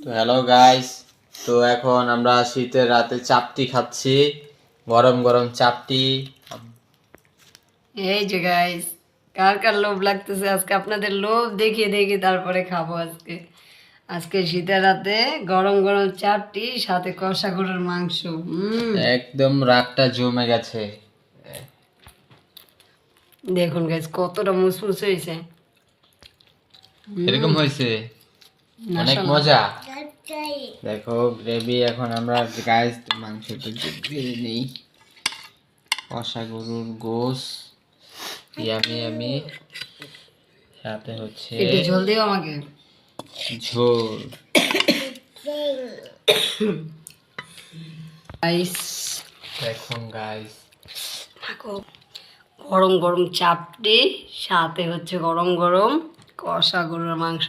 তো hello guys, তো এখন আমরা শীতের রাতে চাপটি খাচ্ছি, গরম গরম চাপটি। এই যে গাইস, কার কার লোভ লাগতেছে আজকে? আপনাদের লোভ দেখিয়ে দেখি তারপরে খাবো আজকে। আজকে শীতের রাতে গরম গরম চাপটি, সাথে কষা গরুর মাংস। একদম রাগটা জমে গেছে। দেখুন গাইস, কতটা মুসমুসে হয়েছে। এরকম হয়েছে, অনেক মজা। দেখো গ্রেভি, এখন আমরা গাইস মাংসটা দিয়ে নেই। কষা গরুর গোস, ইয়ামি ইয়ামি, সাথে হচ্ছে একটু ঝোল দিও আমাকে। ঝোল। গাইস দেখুন গাইস, গরম গরম চাপটি, সাথে হচ্ছে গরম গরম কষা গরুর মাংস।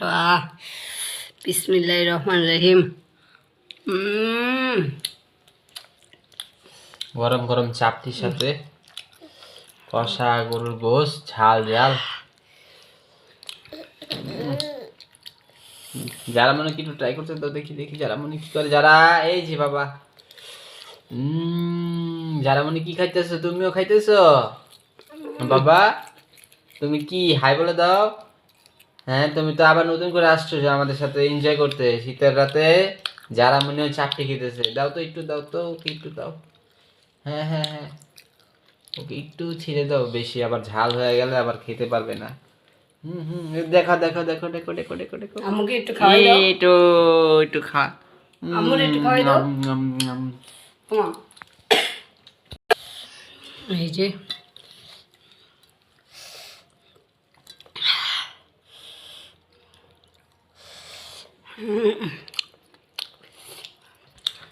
বিসমিল্লাহির রহমানির রহিম। গরম গরম চাপটির সাথে কষা গরুর গোস, ঝাল ঝাল। যারা মনে কি একটু ট্রাই করছে তো দেখি দেখি যারা মনে কি করে। যারা এই যে বাবা, যারা মনে কি খাইতেছো? তুমিও খাইতেছো বাবা? তুমি কি হাই বলে দাও। হ্যাঁ, তুমি তো আবার নতুন করে আসছো যে আমাদের সাথে এনজয় করতে শীতের রাতে। যারা মনে হয় চাপটি খেতেছে, দাও তো একটু, দাও তো ওকে একটু দাও। হ্যাঁ হ্যাঁ হ্যাঁ, ওকে একটু ছিঁড়ে দাও, বেশি আবার ঝাল হয়ে গেলে আবার খেতে পারবে না। দেখো দেখো দেখো দেখো দেখো দেখো দেখো, আমাকে একটু খাওয়াই দাও। একটু একটু খা। আম্মুর একটু খাওয়াই দাও। ওমা, এই যে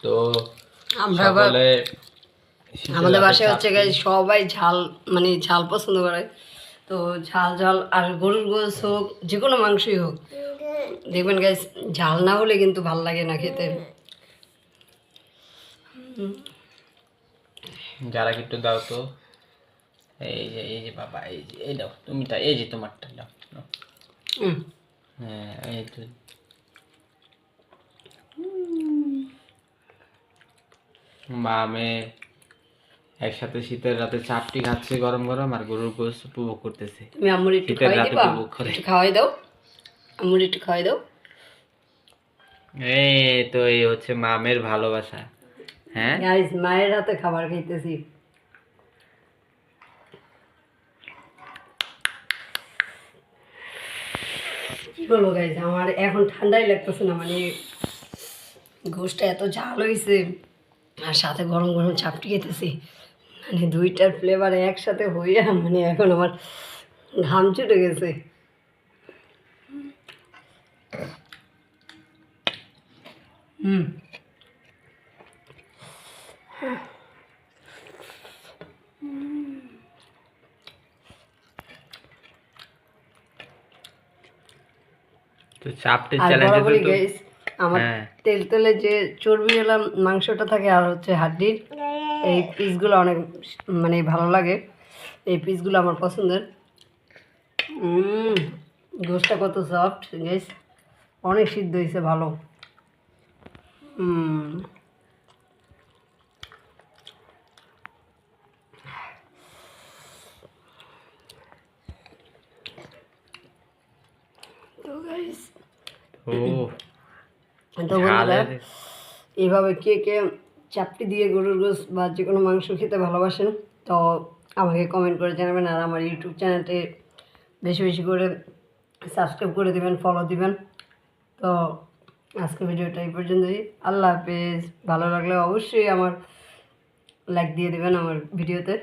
তো আমরা আবার সকলে আমাদের বাসায় হচ্ছে গাইস সবাই ঝাল, মানে ঝাল পছন্দ করে। তো ঝাল ঝাল আর গরুর গোশ হোক, যে কোনো মাংসই হোক, দেখবেন গাইস ঝাল না হলে কিন্তু ভাল লাগে না খেতে। যারা একটু দাও তো। এই যে বাবা, এই যে এই দাও তুমি, তা এই যে তোমারটা দাও নাও। হ্যাঁ এই তো। মা মেয়ে একসাথে শীতের রাতে চাপটি খাচ্ছে গরম গরম, আর গরুর গোশত উপভোগ করতেছে। তুমি আম্মুর একটু শীতের খাওয়াই রাতে দিবা? উপভোগ করে। একটু খাওয়াই দাও, আম্মুর একটু খাওয়াই দাও। এই তো, এই হচ্ছে মামের ভালোবাসা। হ্যাঁ গাইস, মায়ের হাতে খাবার খাইতেছি। কি বলবো গাইস, আমার এখন ঠান্ডাই লাগতেছে না, মানে গোশটা এত ঝাল হয়েছে, আর সাথে গরম গরম চাপটি খেতেছি, মানে দুইটার ফ্লেভার একসাথে হইয়া মানে এখন আমার ঘাম ছুটে গেছে। হুম, তো চাপটি আর চ্যালেঞ্জে বরাবরই তো। গাইস আমার হ্যাঁ তেল তেলে যে চর্বিওয়ালা মাংসটা থাকে আর হচ্ছে হাড্ডির এই পিসগুলো অনেক মানে ভালো লাগে। এই পিসগুলো আমার পছন্দের। গোশটা কত সফট গাইস, অনেক সিদ্ধ হয়েছে ভালো। তো গাইস, ও তো বন্ধুরা, ঝালের। এইভাবে কে কে চাপটি দিয়ে গরুর গোশ বা যে কোনো মাংস খেতে ভালোবাসেন, তো আমাকে কমেন্ট করে জানাবেন। আর আমার ইউটিউব চ্যানেলটি বেশি বেশি করে সাবস্ক্রাইব করে দিবেন, ফলো দিবেন। তো আজকে ভিডিওটা এই পর্যন্তই। আল্লাহ হাফেজ। ভালো লাগলে অবশ্যই আমার লাইক দিয়ে দেবেন আমার ভিডিওতে।